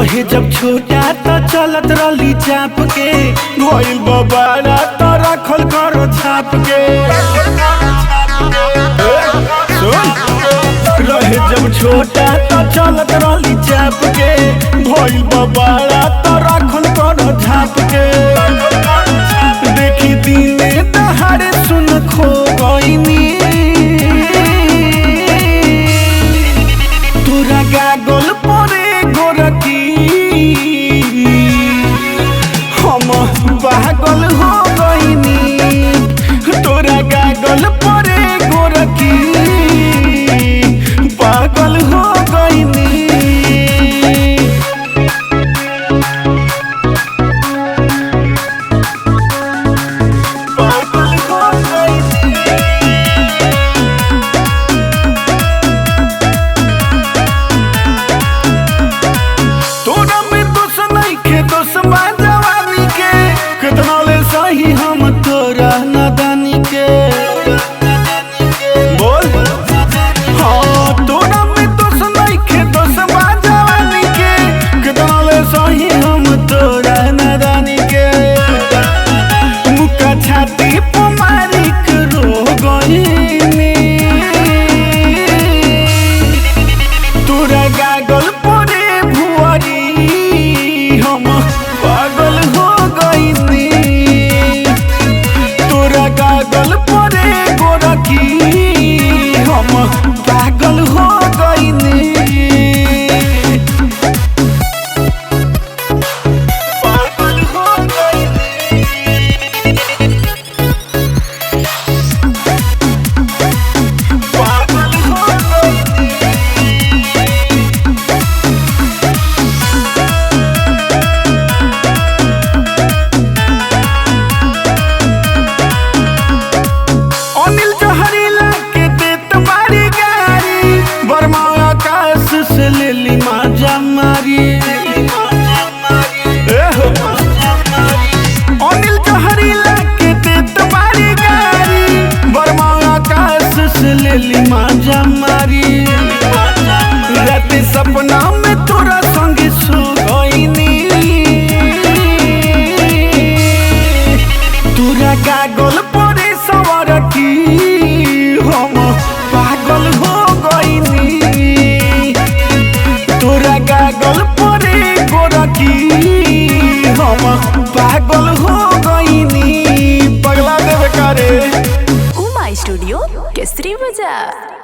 रहे जब छोटा तो चलत रही चाप के, भइल बबाड़ा तो रखल करो छाप के। रहे जब छोटा तो चलत रही चाप के, भइल बबाड़ा तो रखल करो छाप के। देखी दिने दहाड़े सुन खो गईनी, तोरा गागल परे गोरकी हम पागल हो गईनी। तोरा गागल परे गोरकी पागल हो गईनी। हम तोरा नादानी के बोल, हाँ तोरा में दोष नहीं के दोष जवानी के, कितना ले सही हम तोरा नादानी के। मुका छाती पर मारी के रो गईनी, तोरा गागल परे भुअरी हम पागल हो गईनी। गागल परे गोरकी हम पागल हो गईनी। पागल हो गईनी। पागल हो गईनी। से लेली माजा मारी अनिल जहरीला के दे तुम्हारी गारी, बर्मा आकाश से लेली माजा मारी। रात सपना में तोरा संगे सो गईनी, तोरा गागल परे सवरकी हम पागल हो गईनी। तोरा गागल परे गोरकी हम पागल हो गईनी। पगला देवे करे उमा स्टूडियो केसरी बाजार।